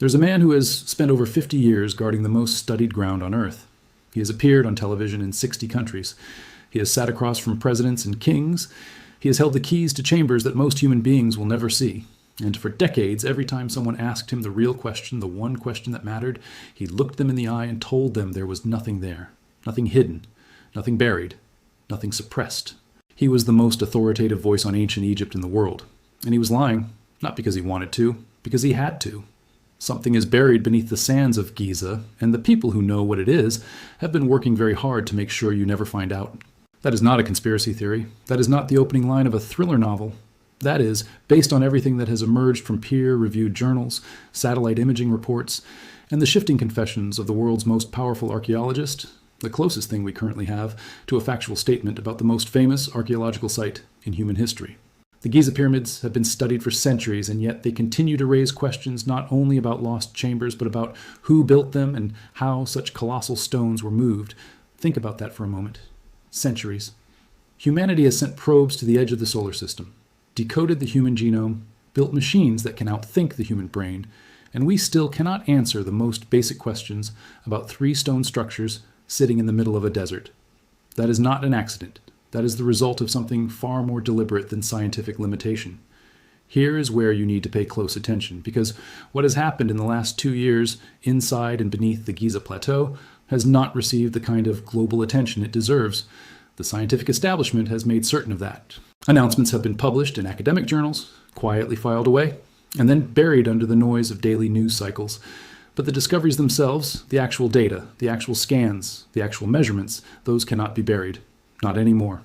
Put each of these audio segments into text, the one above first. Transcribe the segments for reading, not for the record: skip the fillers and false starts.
There's a man who has spent over 50 years guarding the most studied ground on Earth. He has appeared on television in 60 countries. He has sat across from presidents and kings. He has held the keys to chambers that most human beings will never see. And for decades, every time someone asked him the real question, the one question that mattered, he looked them in the eye and told them there was nothing there, nothing hidden, nothing buried, nothing suppressed. He was the most authoritative voice on ancient Egypt in the world. And he was lying, not because he wanted to, because he had to. Something is buried beneath the sands of Giza, and the people who know what it is have been working very hard to make sure you never find out. That is not a conspiracy theory. That is not the opening line of a thriller novel. That is based on everything that has emerged from peer-reviewed journals, satellite imaging reports, and the shifting confessions of the world's most powerful archaeologist, the closest thing we currently have to a factual statement about the most famous archaeological site in human history. The Giza pyramids have been studied for centuries, and yet they continue to raise questions not only about lost chambers, but about who built them and how such colossal stones were moved. Think about that for a moment. Centuries. Humanity has sent probes to the edge of the solar system, decoded the human genome, built machines that can outthink the human brain, and we still cannot answer the most basic questions about 3 stone structures sitting in the middle of a desert. That is not an accident. That is the result of something far more deliberate than scientific limitation. Here is where you need to pay close attention, because what has happened in the last 2 years inside and beneath the Giza Plateau has not received the kind of global attention it deserves. The scientific establishment has made certain of that. Announcements have been published in academic journals, quietly filed away, and then buried under the noise of daily news cycles. But the discoveries themselves, the actual data, the actual scans, the actual measurements, those cannot be buried. Not anymore.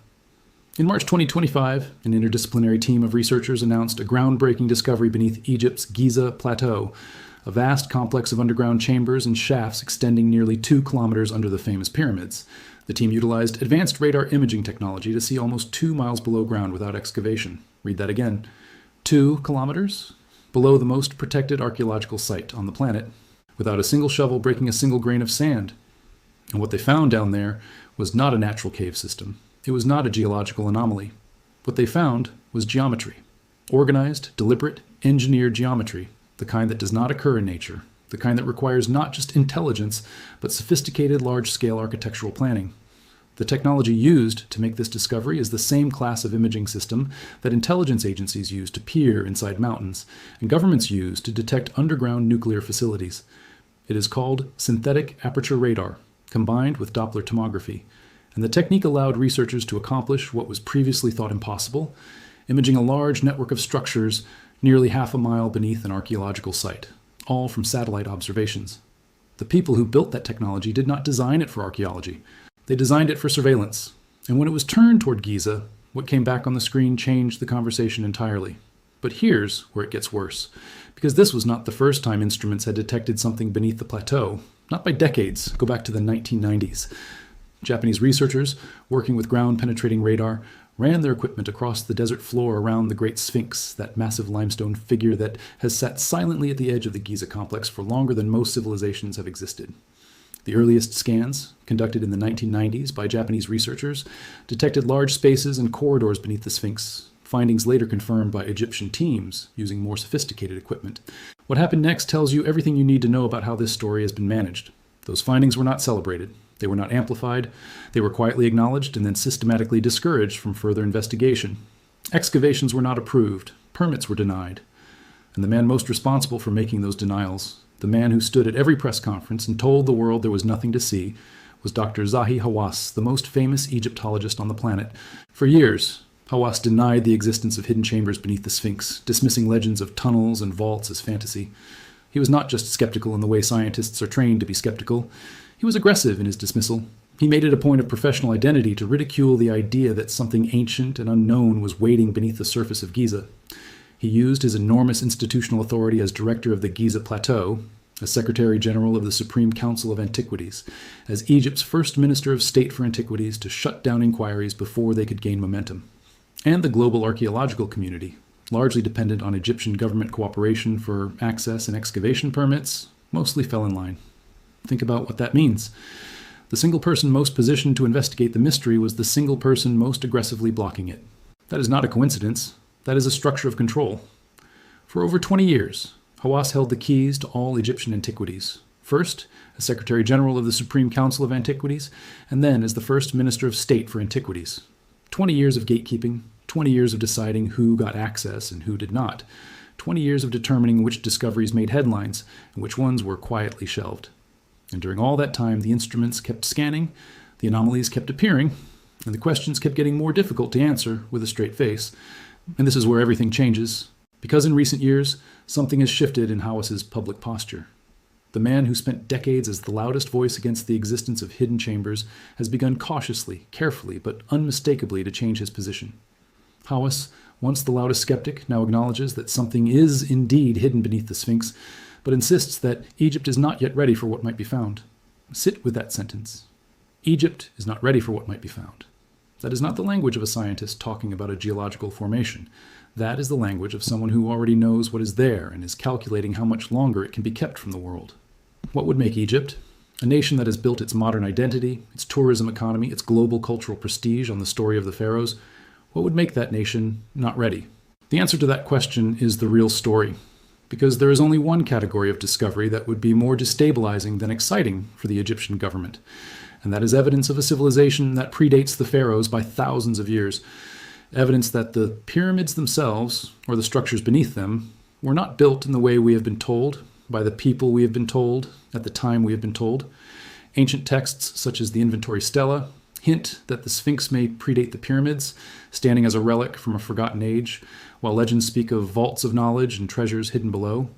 In March 2025, an interdisciplinary team of researchers announced a groundbreaking discovery beneath Egypt's Giza Plateau, a vast complex of underground chambers and shafts extending nearly 2 kilometers under the famous pyramids. The team utilized advanced radar imaging technology to see almost 2 miles below ground without excavation. Read that again. 2 kilometers? Below the most protected archaeological site on the planet, without a single shovel breaking a single grain of sand. And what they found down there was not a natural cave system. It was not a geological anomaly. What they found was geometry. Organized, deliberate, engineered geometry, the kind that does not occur in nature, the kind that requires not just intelligence, but sophisticated large-scale architectural planning. The technology used to make this discovery is the same class of imaging system that intelligence agencies use to peer inside mountains, and governments use to detect underground nuclear facilities. It is called synthetic aperture radar, combined with Doppler tomography, and the technique allowed researchers to accomplish what was previously thought impossible, imaging a large network of structures nearly half a mile beneath an archaeological site, all from satellite observations. The people who built that technology did not design it for archaeology. They designed it for surveillance. And when it was turned toward Giza, what came back on the screen changed the conversation entirely. But here's where it gets worse, because this was not the first time instruments had detected something beneath the plateau. Not by decades. Go back to the 1990s. Japanese researchers, working with ground-penetrating radar, ran their equipment across the desert floor around the Great Sphinx, that massive limestone figure that has sat silently at the edge of the Giza complex for longer than most civilizations have existed. The earliest scans, conducted in the 1990s by Japanese researchers, detected large spaces and corridors beneath the Sphinx, findings later confirmed by Egyptian teams using more sophisticated equipment. What happened next tells you everything you need to know about how this story has been managed. Those findings were not celebrated. They were not amplified. They were quietly acknowledged and then systematically discouraged from further investigation. Excavations were not approved. Permits were denied. And the man most responsible for making those denials, the man who stood at every press conference and told the world there was nothing to see, was Dr. Zahi Hawass, the most famous Egyptologist on the planet. For years, Hawass denied the existence of hidden chambers beneath the Sphinx, dismissing legends of tunnels and vaults as fantasy. He was not just skeptical in the way scientists are trained to be skeptical. He was aggressive in his dismissal. He made it a point of professional identity to ridicule the idea that something ancient and unknown was waiting beneath the surface of Giza. He used his enormous institutional authority as director of the Giza Plateau, as Secretary General of the Supreme Council of Antiquities, as Egypt's first Minister of State for Antiquities, to shut down inquiries before they could gain momentum. And the global archaeological community, largely dependent on Egyptian government cooperation for access and excavation permits, mostly fell in line. Think about what that means. The single person most positioned to investigate the mystery was the single person most aggressively blocking it. That is not a coincidence. That is a structure of control. For over 20 years, Hawass held the keys to all Egyptian antiquities, first as Secretary General of the Supreme Council of Antiquities, and then as the first Minister of State for Antiquities. 20 years of gatekeeping, 20 years of deciding who got access and who did not, 20 years of determining which discoveries made headlines and which ones were quietly shelved. And during all that time, the instruments kept scanning, the anomalies kept appearing, and the questions kept getting more difficult to answer with a straight face. And this is where everything changes, because in recent years, something has shifted in Hawass's public posture. The man who spent decades as the loudest voice against the existence of hidden chambers has begun cautiously, carefully, but unmistakably to change his position. Hawass, once the loudest skeptic, now acknowledges that something is indeed hidden beneath the Sphinx, but insists that Egypt is not yet ready for what might be found. Sit with that sentence. Egypt is not ready for what might be found. That is not the language of a scientist talking about a geological formation. That is the language of someone who already knows what is there and is calculating how much longer it can be kept from the world. What would make Egypt, a nation that has built its modern identity, its tourism economy, its global cultural prestige on the story of the pharaohs, what would make that nation not ready? The answer to that question is the real story, because there is only one category of discovery that would be more destabilizing than exciting for the Egyptian government, and that is evidence of a civilization that predates the pharaohs by thousands of years. Evidence that the pyramids themselves, or the structures beneath them, were not built in the way we have been told, by the people we have been told, at the time we have been told. Ancient texts, such as the inventory stela, hint that the Sphinx may predate the pyramids, standing as a relic from a forgotten age, while legends speak of vaults of knowledge and treasures hidden below.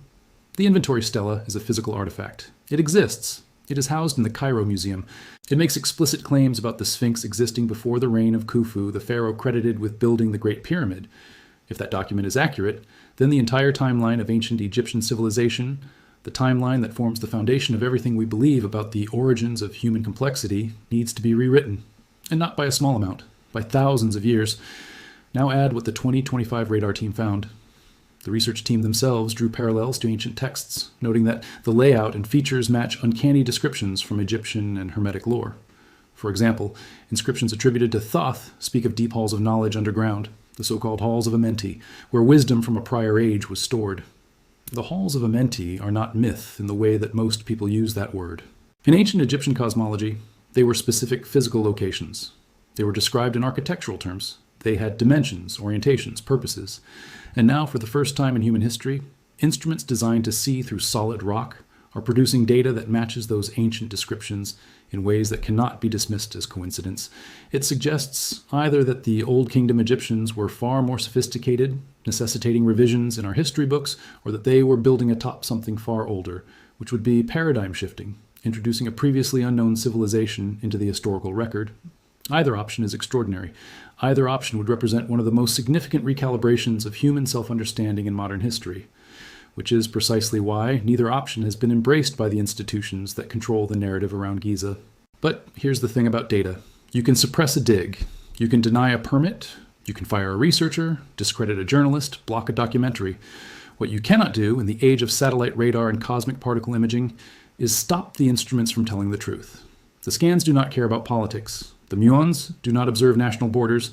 The inventory stela is a physical artifact. It exists. It is housed in the Cairo Museum. It makes explicit claims about the Sphinx existing before the reign of Khufu, the pharaoh credited with building the Great Pyramid. If that document is accurate, then the entire timeline of ancient Egyptian civilization, the timeline that forms the foundation of everything we believe about the origins of human complexity, needs to be rewritten. And not by a small amount, by thousands of years. Now add what the 2025 radar team found. The research team themselves drew parallels to ancient texts, noting that the layout and features match uncanny descriptions from Egyptian and Hermetic lore. For example, inscriptions attributed to Thoth speak of deep halls of knowledge underground, the so-called halls of Amenti, where wisdom from a prior age was stored. The halls of Amenti are not myth in the way that most people use that word. In ancient Egyptian cosmology, they were specific physical locations. They were described in architectural terms. They had dimensions, orientations, purposes. And now, for the first time in human history, instruments designed to see through solid rock are producing data that matches those ancient descriptions in ways that cannot be dismissed as coincidence. It suggests either that the Old Kingdom Egyptians were far more sophisticated, necessitating revisions in our history books, or that they were building atop something far older, which would be paradigm shifting, introducing a previously unknown civilization into the historical record. Either option is extraordinary. Either option would represent one of the most significant recalibrations of human self-understanding in modern history, which is precisely why neither option has been embraced by the institutions that control the narrative around Giza. But here's the thing about data. You can suppress a dig. You can deny a permit. You can fire a researcher, discredit a journalist, block a documentary. What you cannot do in the age of satellite radar and cosmic particle imaging is stop the instruments from telling the truth. The scans do not care about politics. The muons do not observe national borders.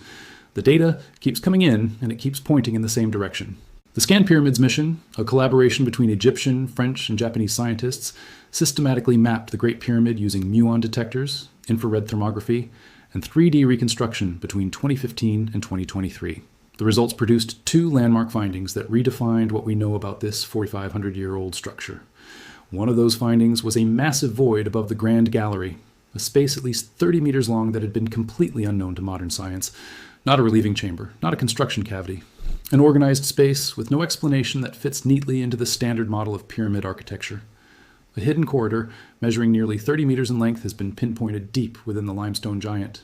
The data keeps coming in, and it keeps pointing in the same direction. The Scan Pyramids mission, a collaboration between Egyptian, French, and Japanese scientists, systematically mapped the Great Pyramid using muon detectors, infrared thermography, and 3D reconstruction between 2015 and 2023. The results produced two landmark findings that redefined what we know about this 4,500-year-old structure. One of those findings was a massive void above the Grand Gallery, a space at least 30 meters long that had been completely unknown to modern science. Not a relieving chamber, not a construction cavity. An organized space with no explanation that fits neatly into the standard model of pyramid architecture. A hidden corridor measuring nearly 30 meters in length has been pinpointed deep within the limestone giant.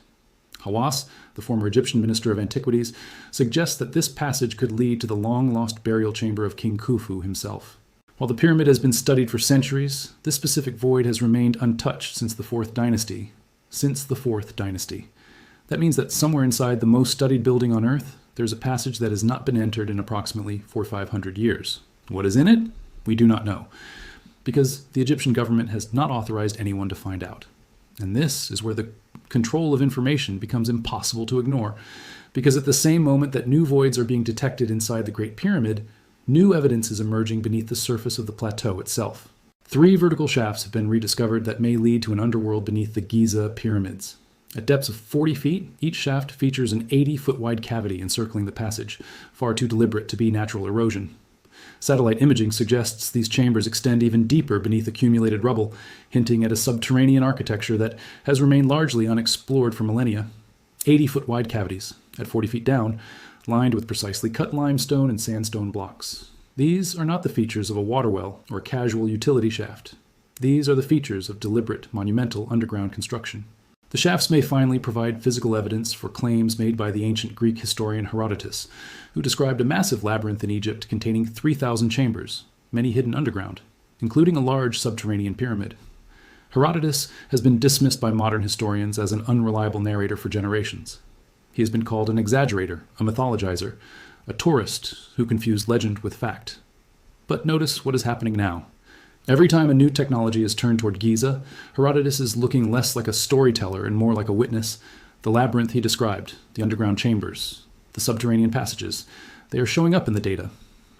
Hawass, the former Egyptian Minister of Antiquities, suggests that this passage could lead to the long-lost burial chamber of King Khufu himself. While the pyramid has been studied for centuries, this specific void has remained untouched since the 4th dynasty. That means that somewhere inside the most studied building on Earth, there's a passage that has not been entered in approximately 4,500 years. What is in it? We do not know, because the Egyptian government has not authorized anyone to find out. And this is where the control of information becomes impossible to ignore, because at the same moment that new voids are being detected inside the Great Pyramid, New evidence is emerging beneath the surface of the plateau itself. 3 vertical shafts have been rediscovered that may lead to an underworld beneath the Giza pyramids. At depths of 40 feet, each shaft features an 80-foot wide cavity encircling the passage, far too deliberate to be natural erosion. Satellite imaging suggests these chambers extend even deeper beneath accumulated rubble, hinting at a subterranean architecture that has remained largely unexplored for millennia. 80-foot wide cavities, at 40 feet down, lined with precisely cut limestone and sandstone blocks. These are not the features of a water well or a casual utility shaft. These are the features of deliberate, monumental underground construction. The shafts may finally provide physical evidence for claims made by the ancient Greek historian Herodotus, who described a massive labyrinth in Egypt containing 3,000 chambers, many hidden underground, including a large subterranean pyramid. Herodotus has been dismissed by modern historians as an unreliable narrator for generations. He has been called an exaggerator, a mythologizer, a tourist who confused legend with fact. But notice what is happening now. Every time a new technology is turned toward Giza, Herodotus is looking less like a storyteller and more like a witness. The labyrinth he described, the underground chambers, the subterranean passages, they are showing up in the data.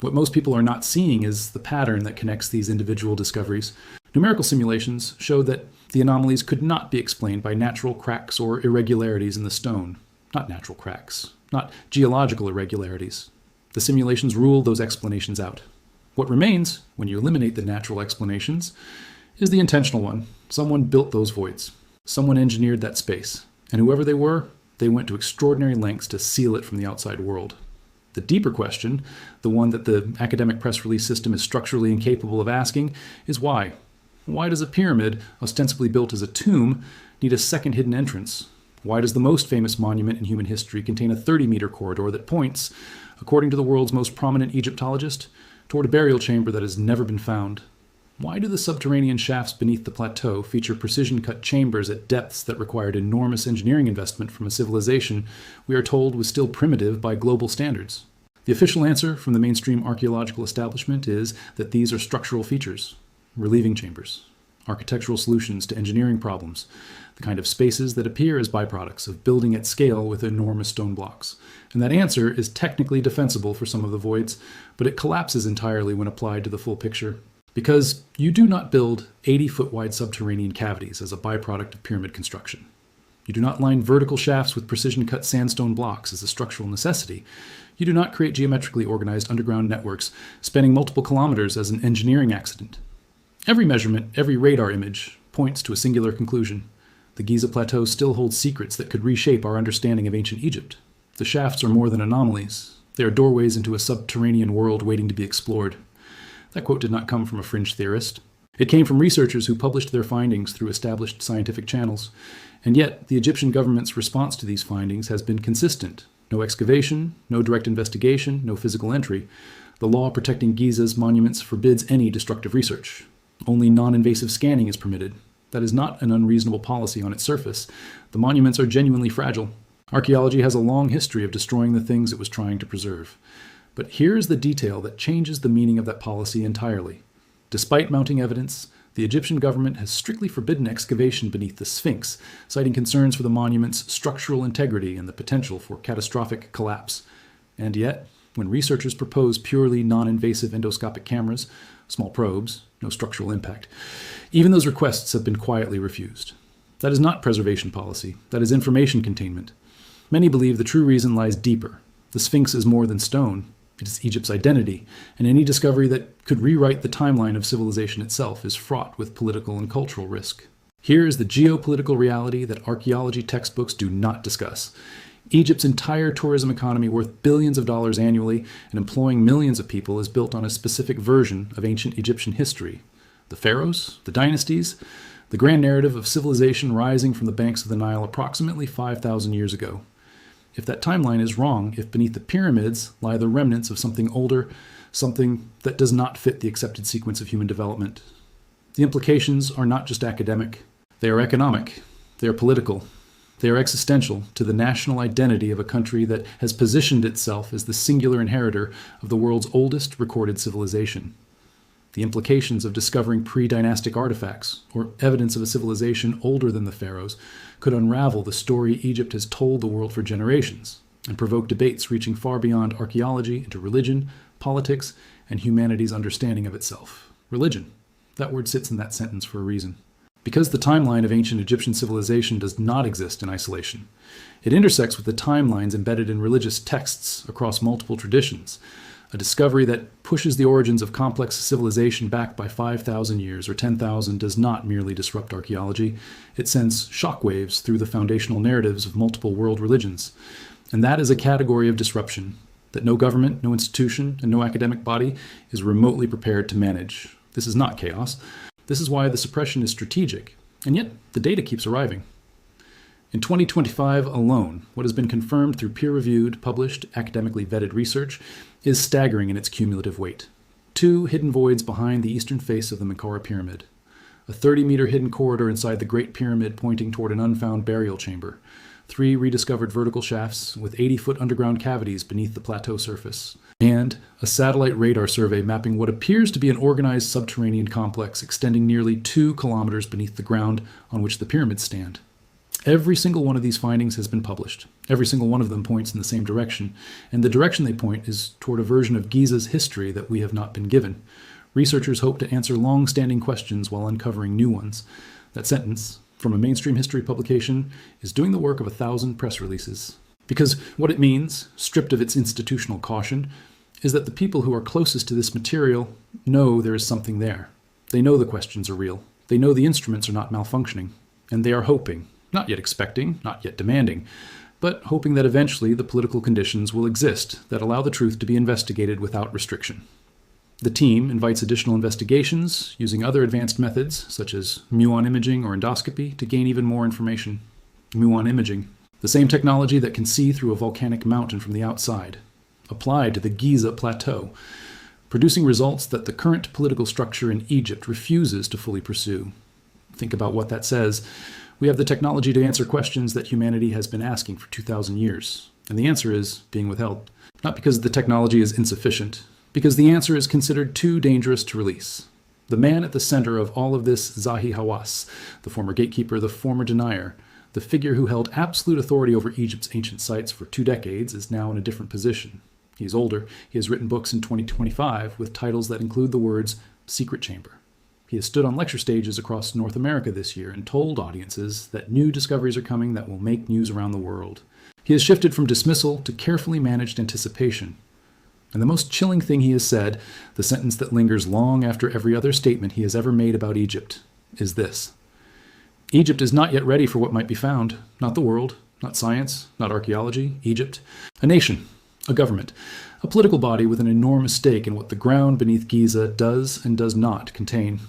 What most people are not seeing is the pattern that connects these individual discoveries. Numerical simulations show that the anomalies could not be explained by natural cracks or irregularities in the stone. Not natural cracks, not geological irregularities. The simulations rule those explanations out. What remains, when you eliminate the natural explanations, is the intentional one. Someone built those voids. Someone engineered that space. And whoever they were, they went to extraordinary lengths to seal it from the outside world. The deeper question, the one that the academic press release system is structurally incapable of asking, is why? Why does a pyramid, ostensibly built as a tomb, need a second hidden entrance? Why does the most famous monument in human history contain a 30-meter corridor that points, according to the world's most prominent Egyptologist, toward a burial chamber that has never been found? Why do the subterranean shafts beneath the plateau feature precision-cut chambers at depths that required enormous engineering investment from a civilization we are told was still primitive by global standards? The official answer from the mainstream archaeological establishment is that these are structural features, relieving chambers, architectural solutions to engineering problems, the kind of spaces that appear as byproducts of building at scale with enormous stone blocks. And that answer is technically defensible for some of the voids, but it collapses entirely when applied to the full picture. Because you do not build 80-foot wide subterranean cavities as a byproduct of pyramid construction. You do not line vertical shafts with precision-cut sandstone blocks as a structural necessity. You do not create geometrically organized underground networks spanning multiple kilometers as an engineering accident. Every measurement, every radar image, points to a singular conclusion. The Giza Plateau still holds secrets that could reshape our understanding of ancient Egypt. The shafts are more than anomalies. They are doorways into a subterranean world waiting to be explored. That quote did not come from a fringe theorist. It came from researchers who published their findings through established scientific channels. And yet, the Egyptian government's response to these findings has been consistent. No excavation, no direct investigation, no physical entry. The law protecting Giza's monuments forbids any destructive research. Only non-invasive scanning is permitted. That is not an unreasonable policy on its surface. The monuments are genuinely fragile. Archaeology has a long history of destroying the things it was trying to preserve. But here's the detail that changes the meaning of that policy entirely. Despite mounting evidence, the Egyptian government has strictly forbidden excavation beneath the Sphinx, citing concerns for the monument's structural integrity and the potential for catastrophic collapse. And yet, when researchers propose purely non-invasive endoscopic cameras, small probes, no structural impact, even those requests have been quietly refused. That is not preservation policy. That is information containment. Many believe the true reason lies deeper. The Sphinx is more than stone. It is Egypt's identity, and any discovery that could rewrite the timeline of civilization itself is fraught with political and cultural risk. Here is the geopolitical reality that archaeology textbooks do not discuss. Egypt's entire tourism economy, worth billions of dollars annually and employing millions of people, is built on a specific version of ancient Egyptian history. The pharaohs, the dynasties, the grand narrative of civilization rising from the banks of the Nile approximately 5,000 years ago. If that timeline is wrong, if beneath the pyramids lie the remnants of something older, something that does not fit the accepted sequence of human development, the implications are not just academic. They are economic. They are political. They are existential to the national identity of a country that has positioned itself as the singular inheritor of the world's oldest recorded civilization. The implications of discovering pre-dynastic artifacts, or evidence of a civilization older than the pharaohs, could unravel the story Egypt has told the world for generations, and provoke debates reaching far beyond archaeology into religion, politics, and humanity's understanding of itself. Religion. That word sits in that sentence for a reason. Because the timeline of ancient Egyptian civilization does not exist in isolation. It intersects with the timelines embedded in religious texts across multiple traditions, a discovery that pushes the origins of complex civilization back by 5,000 years or 10,000 does not merely disrupt archaeology, it sends shockwaves through the foundational narratives of multiple world religions. And that is a category of disruption that no government, no institution, and no academic body is remotely prepared to manage. This is not chaos. This is why the suppression is strategic, and yet the data keeps arriving. In 2025 alone, what has been confirmed through peer-reviewed, published, academically vetted research is staggering in its cumulative weight. 2 hidden voids behind the eastern face of the Menkaure Pyramid. A 30-meter hidden corridor inside the Great Pyramid pointing toward an unfound burial chamber. 3 rediscovered vertical shafts with 80-foot underground cavities beneath the plateau surface. And a satellite radar survey mapping what appears to be an organized subterranean complex extending nearly 2 kilometers beneath the ground on which the pyramids stand. Every single one of these findings has been published. Every single one of them points in the same direction, and the direction they point is toward a version of Giza's history that we have not been given. Researchers hope to answer long-standing questions while uncovering new ones. That sentence, from a mainstream history publication, is doing the work of 1,000 press releases. Because what it means, stripped of its institutional caution, is that the people who are closest to this material know there is something there. They know the questions are real. They know the instruments are not malfunctioning. And they are hoping, not yet expecting, not yet demanding, but hoping that eventually the political conditions will exist that allow the truth to be investigated without restriction. The team invites additional investigations using other advanced methods, such as muon imaging or endoscopy, to gain even more information. Muon imaging, the same technology that can see through a volcanic mountain from the outside, applied to the Giza Plateau, producing results that the current political structure in Egypt refuses to fully pursue. Think about what that says. We have the technology to answer questions that humanity has been asking for 2,000 years, and the answer is being withheld. Not because the technology is insufficient, because the answer is considered too dangerous to release. The man at the center of all of this, Zahi Hawass, the former gatekeeper, the former denier, the figure who held absolute authority over Egypt's ancient sites for 2 decades, is now in a different position. He is older. He has written books in 2025 with titles that include the words Secret Chamber. He has stood on lecture stages across North America this year and told audiences that new discoveries are coming that will make news around the world. He has shifted from dismissal to carefully managed anticipation. And the most chilling thing he has said, the sentence that lingers long after every other statement he has ever made about Egypt, is this: Egypt is not yet ready for what might be found. Not the world, not science, not archaeology, Egypt. A nation, a government, a political body with an enormous stake in what the ground beneath Giza does and does not contain.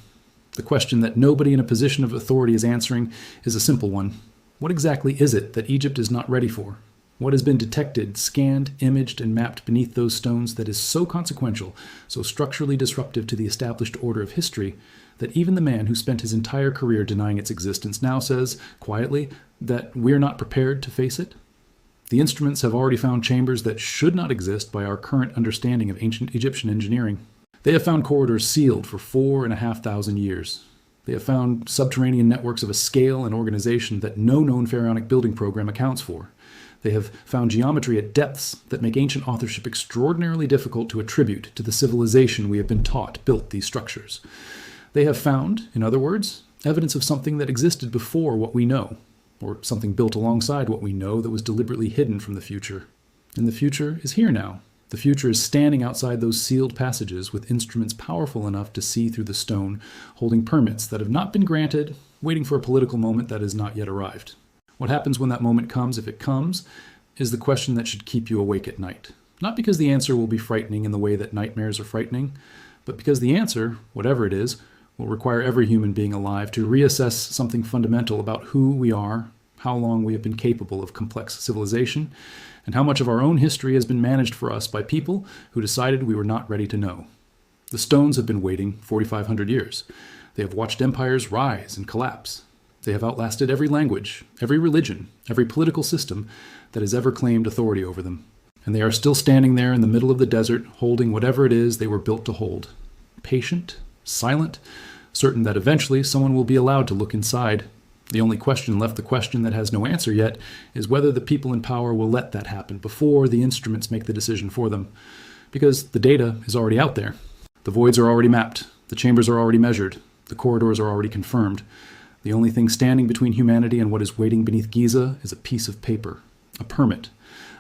The question that nobody in a position of authority is answering is a simple one. What exactly is it that Egypt is not ready for? What has been detected, scanned, imaged, and mapped beneath those stones that is so consequential, so structurally disruptive to the established order of history, that even the man who spent his entire career denying its existence now says, quietly, that we're not prepared to face it? The instruments have already found chambers that should not exist by our current understanding of ancient Egyptian engineering. They have found corridors sealed for 4,500 years. They have found subterranean networks of a scale and organization that no known pharaonic building program accounts for. They have found geometry at depths that make ancient authorship extraordinarily difficult to attribute to the civilization we have been taught built these structures. They have found, in other words, evidence of something that existed before what we know, or something built alongside what we know that was deliberately hidden from the future. And the future is here now. The future is standing outside those sealed passages with instruments powerful enough to see through the stone, holding permits that have not been granted, waiting for a political moment that has not yet arrived. What happens when that moment comes, if it comes, is the question that should keep you awake at night. Not because the answer will be frightening in the way that nightmares are frightening, but because the answer, whatever it is, will require every human being alive to reassess something fundamental about who we are, how long we have been capable of complex civilization, and how much of our own history has been managed for us by people who decided we were not ready to know. The stones have been waiting 4,500 years. They have watched empires rise and collapse. They have outlasted every language, every religion, every political system that has ever claimed authority over them. And they are still standing there in the middle of the desert, holding whatever it is they were built to hold. Patient, silent, certain that eventually someone will be allowed to look inside. The only question left, the question that has no answer yet, is whether the people in power will let that happen before the instruments make the decision for them. Because the data is already out there. The voids are already mapped, the chambers are already measured, the corridors are already confirmed. The only thing standing between humanity and what is waiting beneath Giza is a piece of paper, a permit,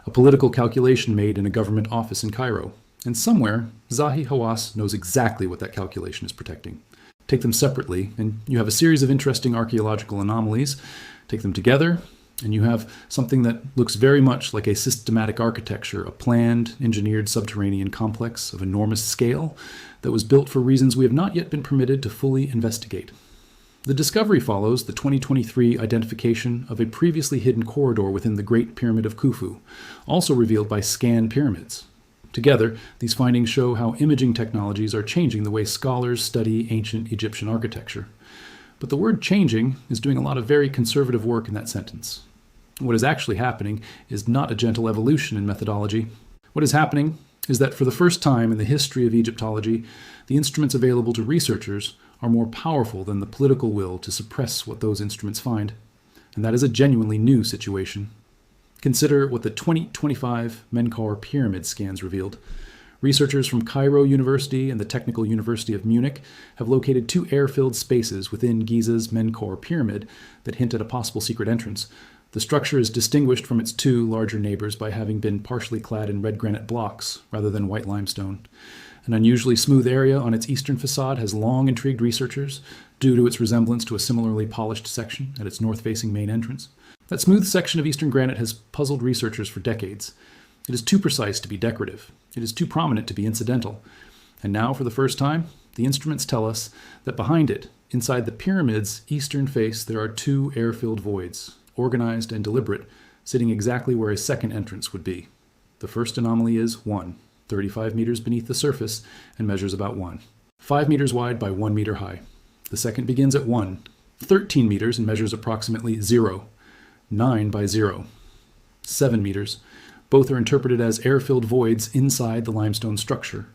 a political calculation made in a government office in Cairo. And somewhere, Zahi Hawass knows exactly what that calculation is protecting. Take them separately, and you have a series of interesting archaeological anomalies. Take them together, and you have something that looks very much like a systematic architecture, a planned, engineered subterranean complex of enormous scale that was built for reasons we have not yet been permitted to fully investigate. The discovery follows the 2023 identification of a previously hidden corridor within the Great Pyramid of Khufu, also revealed by scan pyramids. Together, these findings show how imaging technologies are changing the way scholars study ancient Egyptian architecture. But the word changing is doing a lot of very conservative work in that sentence. What is actually happening is not a gentle evolution in methodology. What is happening is that for the first time in the history of Egyptology, the instruments available to researchers are more powerful than the political will to suppress what those instruments find. And that is a genuinely new situation. Consider what the 2025 Menkaure pyramid scans revealed. Researchers from Cairo University and the Technical University of Munich have located two air-filled spaces within Giza's Menkaure pyramid that hint at a possible secret entrance. The structure is distinguished from its two larger neighbors by having been partially clad in red granite blocks rather than white limestone. An unusually smooth area on its eastern facade has long intrigued researchers due to its resemblance to a similarly polished section at its north-facing main entrance. That smooth section of eastern granite has puzzled researchers for decades. It is too precise to be decorative. It is too prominent to be incidental. And now, for the first time, the instruments tell us that behind it, inside the pyramid's eastern face, there are two air-filled voids, organized and deliberate, sitting exactly where a second entrance would be. The first anomaly is 1, 35 meters beneath the surface, and measures about 1, 5 meters wide by 1 meter high. The second begins at 1, 13 meters, and measures approximately 0, 9 by 0, 7 meters. Both are interpreted as air-filled voids inside the limestone structure.